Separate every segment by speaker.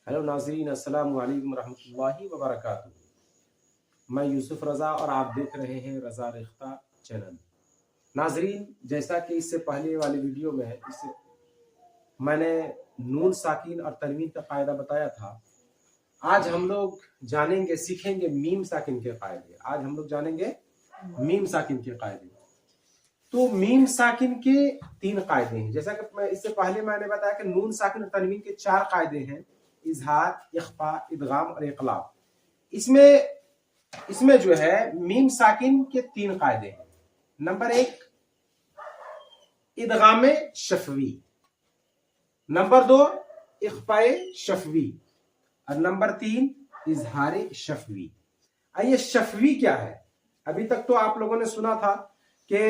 Speaker 1: Hello नाजरीन, अस्सलाम वालेकुम रहमतुल्लाहि व बरकातुहू। मैं यूसुफ रज़ा और आप देख रहे हैं रज़ा रिख्ता चैनल। नाजरीन, जैसा कि इससे पहले वाली वीडियो में मैंने नून साकिन और तनवीन का कायदा बताया था। आज हम लोग जानेंगे, सीखेंगे मीम साकिन के कायदे। आज हम लोग जानेंगे मीम साकिन के कायदे। तो मीम साकिन के 3 कायदे हैं। जैसा कि इससे पहले मैंने बताया कि नून साकिन और तनवीन के 4 कायदे हैं: इजहार, इख्फा, इदगाम और इक़लाब। इसमें जो है मीम साकिन के 3 कायदे हैं। नंबर 1 इदगाम शफवी, नंबर 2 इख्फा शफवी और नंबर 3 इजहार शफवी। आइए, शफवी क्या है? अभी तक तो आप लोगों ने सुना था कि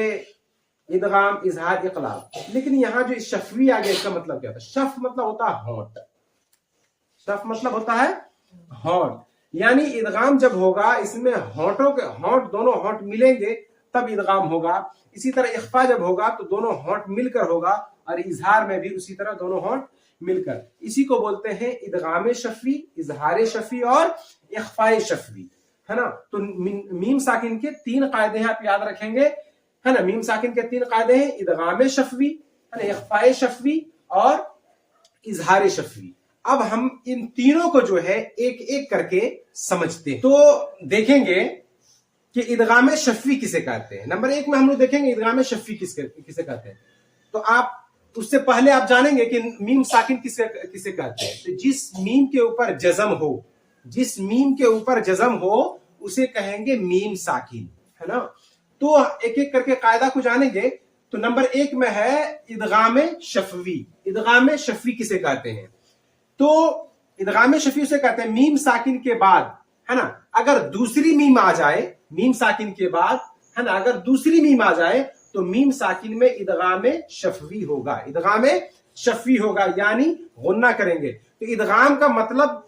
Speaker 1: इदगाम, इजहार, इक़लाब, लेकिन यहां जो शफवी आ गया, इसका मतलब क्या था? शफ मतलब होता है होंठ। शफ मतलब होता है होंठ, यानी इदगाम जब होगा इसमें होंठों के होंठ, दोनों होंठ मिलेंगे तब इदगाम होगा। इसी तरह इख्फा जब होगा तो दोनों होंठ मिलकर होगा, और इजहार में भी उसी तरह दोनों होंठ मिलकर। इसी को बोलते हैं इदगाम शफवी, इजहार शफवी और इख्फा शफवी, है ना। तो मीम साकिन के 3 कायदे हैं, आप याद रखेंगे, है ना। मीम साकिन के 3 कायदे हैं: इदगाम शफवी, है ना, इख्फा शफवी और इजहार शफवी। अब हम इन तीनों को जो है एक एक करके समझते हैं। तो देखेंगे कि इदगाम शफवी किसे कहते हैं। नंबर 1 में हम लोग देखेंगे इदगाम शफवी किसे कहते हैं। तो आप उससे पहले आप जानेंगे कि मीम साकिन किसे कहते हैं। तो जिस मीम के ऊपर जज़म हो, जिस मीम के ऊपर जज़म हो उसे कहेंगे मीम साकिन, है ना। तो एक एक करके कायदा को जानेंगे। तो नंबर 1 में है इदगाम शफवी। इदगाम शफवी किसे कहते हैं? तो इदगाम शफवी उसे कहते हैं मीम साकिन के बाद, है ना, अगर दूसरी मीम आ जाए, मीम साकिन के बाद, है ना, अगर दूसरी मीम आ जाए तो मीम साकिन में इदगाम शफवी होगा। इदगाम शफवी होगा, यानी गुन्ना करेंगे। तो इदगाम का मतलब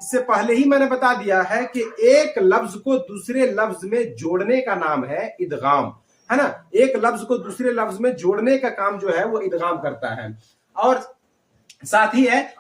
Speaker 1: इससे पहले ही मैंने बता दिया है कि एक लफ्ज को दूसरे लफ्ज में जोड़ने का नाम है इदगाम, है ना। एक लफ्ज को दूसरे लफ्ज में जोड़ने का काम जो है वो इदगाम करता है। और साथ ही है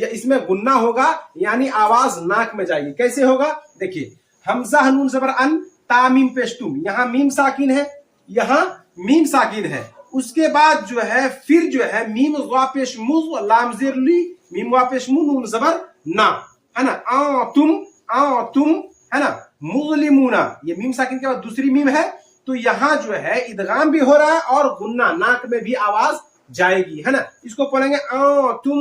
Speaker 1: इसमें गुन्ना होगा, यानी आवाज नाक में जाएगी। कैसे होगा? देखिए, हमजा नून जबर अन, ता मीम पेश तुम। यहां मीम साकिन है, यहां मीम साकिन है। उसके बाद जो है फिर जो है मीम ज़ा पेश मुज, लाम ज़ेर ली, मीम वा पेश मु, नून जबर ना, है ना। आ तुम, है ना, मुज़लिमूना। ये मीम साकिन के बाद दूसरी मीम है, तो यहां जो है इदगाम भी हो रहा है और गुन्ना, नाक में भी आवाज जाएगी, है ना। इसको पढ़ेंगे आ तुम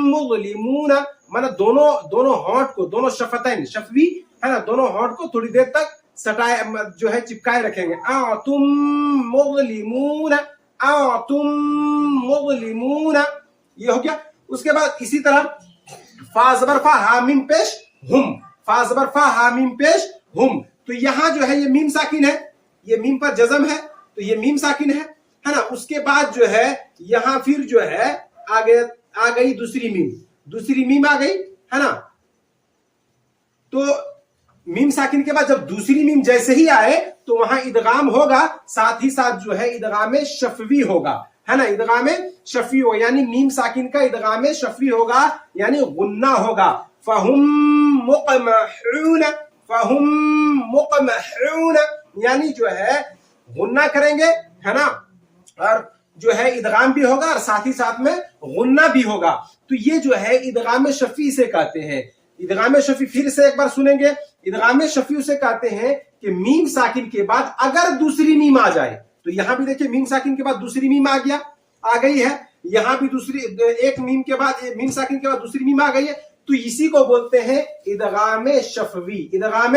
Speaker 1: मुज़लिमूना, माना दोनों होंठ को, दोनों शफतैन, शफवी, है ना, दोनों होंठ को थोड़ी देर तक सटाए जो है चिपकाए रखेंगे। आ तुम मुज़लिमूना, आ तुम मुज़लिमूना, ये हो गया। उसके बाद इसी तरह फा ज़बर फा हा मीम पेश हुम, फा ज़बर फा हा मीम पेश हुम। तो यहां जो है ये मीम साकिन है, ये मीम पर जज़म है, तो ये मीम साकिन है ना। उसके बाद जो है यहां फिर जो है आ गई दूसरी मीम आ गई, है ना। तो मीम साकिन के बाद जब दूसरी मीम जैसे ही आए तो वहां इदगाम होगा, साथ ही साथ जो है इदगाम शफवी होगा, है ना। इदगाम शफवी होगा, यानी मीम साकिन का इदगाम शफवी होगा, यानी गुन्ना होगा। फहुम मुक़महून, फहुम मुक़महून, यानी जो है गुन्ना करेंगे, है ना, और जो है इदगाम भी होगा और साथ ही साथ में गुन्ना भी होगा। तो ये जो है इदगाम शफवी से कहते हैं। इदगाम शफवी फिर से एक बार सुनेंगे। इदगाम शफवी उसे कहते हैं कि मीम साकिन के बाद अगर दूसरी मीम आ जाए, तो यहां भी देखिए मीम साकिन के बाद दूसरी मीम आ गई है, यहां भी दूसरी एक मीम के बाद, मीम साकिन के बाद दूसरी मीम आ गई है, तो इसी को बोलते हैं इदगाम शफवी। इदगाम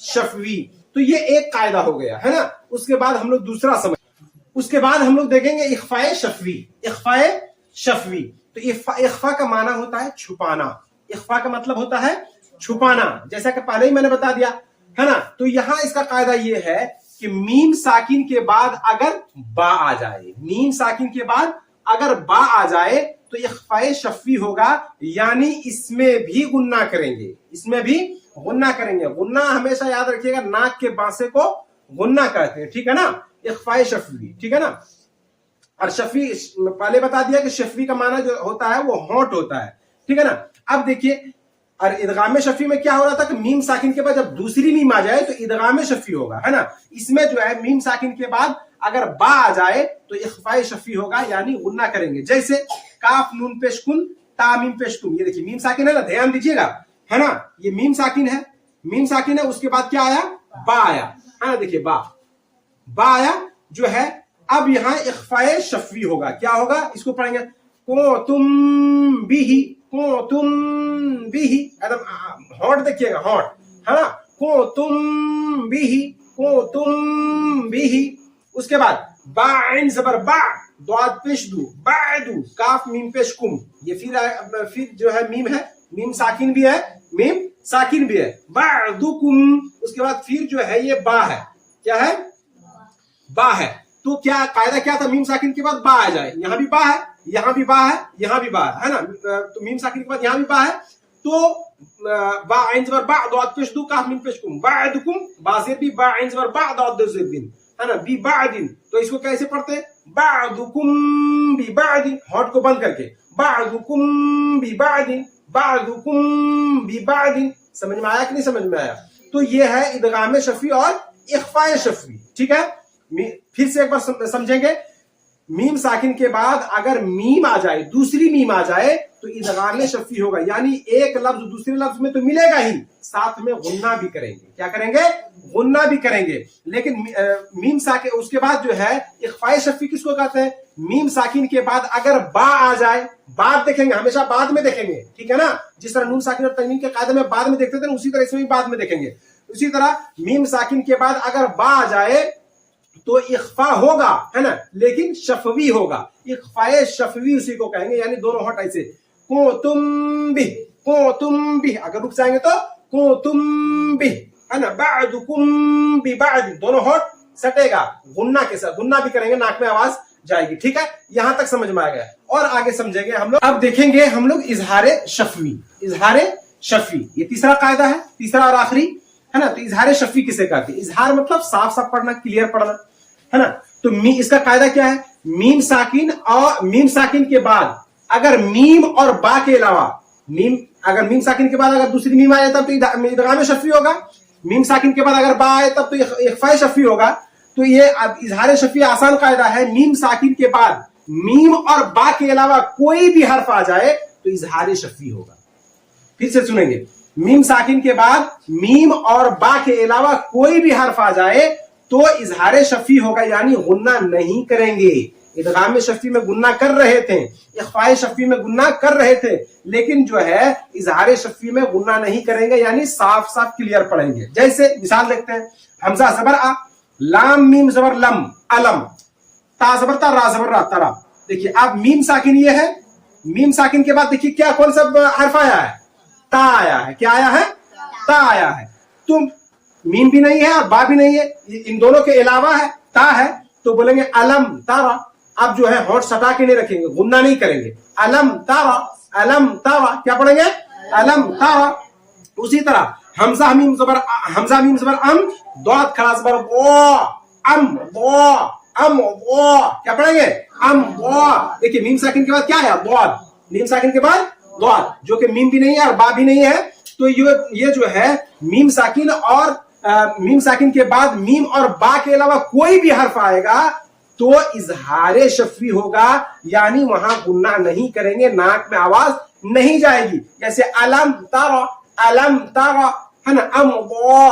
Speaker 1: शफवी, तो ये एक कायदा हो गया, है ना। उसके बाद हम लोग दूसरा समझ, उसके बाद हम लोग देखेंगे इख्फा शफवी। इख्फा शफवी, तो इख्फा का माना होता है छुपाना। इख्फा का मतलब होता है छुपाना, जैसा कि पहले ही मैंने बता दिया, है ना। तो यहां इसका कायदा ये है कि मीम साकिन के बाद अगर बा आ जाए, मीम साकिन के बाद अगर बा आ जाए तो इख्फा शफवी होगा, यानी इसमें भी गुन्ना करेंगे, इसमें भी गुन्ना करेंगे। गुन्ना हमेशा याद रखिएगा, नाक के बांसे को गुन्ना कहते हैं, ठीक है ना। इख्फा शफवी, ठीक है ना। और शफवी पहले बता दिया कि शफवी का माना जो होता है वो होंठ होता है, ठीक है ना। अब देखिए اور ادغام شفی میں کیا ہو رہا تھا کہ میم ساکن کے بعد جب دوسری میم آ جائے تو ادغام شفی ہوگا، ہے نا. اس میں جو ہے میم ساکن کے بعد اگر با آ جائے تو اخفاء شفی ہوگا، یعنی غنہ کریں گے. جیسے کاف نون پیش کن تا میم پیش تم، یہ دیکھیے میم ساکن ہے نا، دھیان دیجیے گا، ہے نا. یہ میم ساکن ہے، میم ساکن ہے، اس کے بعد کیا آیا؟ با آیا، ہے نا. دیکھیے با آیا جو ہے. اب یہاں اخفاء شفوی ہوگا. کیا ہوگا؟ اس کو پڑھیں گے کنتم بھی، کنتم بھی، ایک ہونٹ دیکھیے گا، ہونٹ، ہے نا. کنتم بھی، کنتم بھی. اس کے بعد با عین زبر با، ضاد پیش دو، بعدو، کاف میم پیش کم. یہ پھر جو ہے میم ہے، میم ساکن بھی ہے، میم ساکن بھی ہے. بعدکم، اس کے بعد پھر جو ہے یہ با ہے. کیا ہے؟ با ہے. تو کیا قاعدہ کیا تھا؟ میم ساکن کے بعد با آ جائے. یہاں بھی با ہے، یہاں بھی با ہے، یہاں بھی با ہے نا. تو میم ساکن کے بعد یہاں بھی با ہے، تو با عین زبر با، ضاد پیش دو، کاف میم پیش کم. بعدکم، با زیر بھی، با عین زبر با، ضاد دو زیر دن، ہے نا. بی بعدن، تو اس کو کیسے پڑھتے ہیں؟ بعدکم بی بعد، ہونٹ کو بند کر کے، بعدکم بی بعد، بعدکم بی بعد. سمجھ میں آیا کہ نہیں سمجھ میں آیا؟ تو یہ ہے ادغام شفوی اور اخفاء شفوی. ٹھیک ہے، پھر سے ایک بار سمجھیں گے. میم ساکن کے بعد اگر میم آ جائے، دوسری میم آ جائے تو ادغام شفوی ہوگا، یعنی ایک لفظ دوسرے لفظ میں تو ملے گا ہی، ساتھ میں غنہ بھی کریں گے. کیا کریں گے؟ غنہ بھی کریں گے. لیکن میم ساکن اس کے بعد جو ہے اخفاء شفوی کس کو کہتے ہیں؟ میم ساکن کے بعد اگر با آ جائے، بعد دیکھیں گے، ہمیشہ بعد میں دیکھیں گے. ٹھیک ہے نا. جس طرح نون ساکن اور تنوین کے قاعدے میں بعد میں دیکھتے تھے، اسی طرح اس میں بھی بعد میں دیکھیں گے. اسی طرح میم ساکن کے بعد اگر با آ جائے تو اخفاء ہوگا، ہے نا، لیکن شفوی ہوگا. اخفاء شفوی اسی کو کہیں گے، یعنی دونوں ہونٹ ایسے کنتم بھی، کنتم بھی. اگر رک جائیں گے تو کنتم بھی، ہے نا. بعدکم ببعد، دونوں ہونٹ سٹے گا غنہ کے ساتھ. غنہ بھی کریں گے، ناک میں آواز جائے گی. ٹھیک ہے، یہاں تک سمجھ میں آ گیا. اور آگے سمجھیں گے ہم لوگ. اب دیکھیں گے ہم لوگ اظہار شفوی. اظہار شفوی یہ تیسرا قاعدہ ہے، تیسرا اور آخری، ہے نا. تو اظہار شفوی کسے کہتے ہیں؟ اظہار مطلب صاف صاف پڑھنا، کلیئر پڑھنا، ہے نا. تو اس کا قاعدہ کیا ہے؟ میم ساکن اور میم ساکن کے بعد اگر میم اور با کے علاوہ اگر میم ساکن کے بعد اگر دوسری میم آئے تب تو ادغام شفوی ہوگا. میم ساکن کے بعد اگر با آئے تب تو اخفاء شفوی ہوگا. تو یہ اظہار شفوی آسان قاعدہ ہے. میم ساکن کے بعد میم اور با کے علاوہ کوئی بھی حرف آ جائے تو اظہار شفوی ہوگا. پھر سے سنیں گے. میم ساکن کے بعد میم اور با کے علاوہ کوئی بھی حرف آ جائے تو اظہار شفوی ہوگا، یعنی غنہ نہیں کریں گے. ادغام شفوی میں غنہ کر رہے تھے، اخفاء شفوی میں غنہ کر رہے تھے، لیکن جو ہے اظہار شفوی میں غنہ نہیں کریں گے، یعنی صاف صاف کلیئر پڑھیں گے. جیسے مثال دیکھتے ہیں. حمزہ زبر آ، لام میم زبر لم، علم، تا زبر تا، را زبر را، ترا. دیکھیے اب میم ساکن یہ ہے. میم ساکن کے بعد دیکھیے کیا کون سا حرف آیا ہے؟ تا آیا ہے. کیا آیا ہے؟ تا آیا ہے. تم میم بھی نہیں ہے اور با بھی نہیں ہے، ان دونوں کے علاوہ ہے، تا ہے. تو بولیں گے علم تارا. اب جو ہے ہونٹ سٹا کے نہیں رکھیں گے، غنہ نہیں کریں گے. علم تارا، علم تارا. کیا پڑھیں گے؟ علم تارا. اسی طرح حمزہ میم زبر ام، ضاد کھڑا زبر ضا، ام ضا، ام ضا. کیا پڑھیں گے؟ ام ضا. دیکھیے میم ساکن کے بعد کیا ہے؟ ضاد. میم ساکن کے بعد ضاد، جو کہ میم بھی نہیں ہے اور با بھی نہیں ہے. تو یہ جو ہے میم ساکن اور میم ساکن کے بعد میم اور با کے علاوہ کوئی بھی حرف آئے گا تو اظہار شفوی ہوگا، یعنی وہاں غنہ نہیں کریں گے، ناک میں آواز نہیں جائے گی. جیسے علم تارا، علم تارا، ہے نا. ام ضا،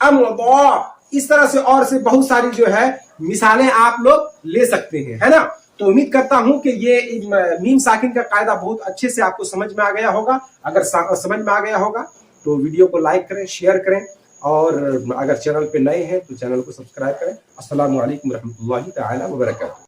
Speaker 1: ام ضا. اس طرح سے اور سے بہت ساری جو ہے مثالیں آپ لوگ لے سکتے ہیں، ہے نا. تو امید کرتا ہوں کہ یہ میم ساکن کا قاعدہ بہت اچھے سے آپ کو سمجھ میں آ گیا ہوگا. اگر سمجھ میں آ گیا ہوگا تو ویڈیو کو لائک کریں، شیئر کریں، اور اگر چینل پہ نئے ہیں تو چینل کو سبسکرائب کریں. السلام علیکم ورحمۃ اللہ تعالی وبرکاتہ.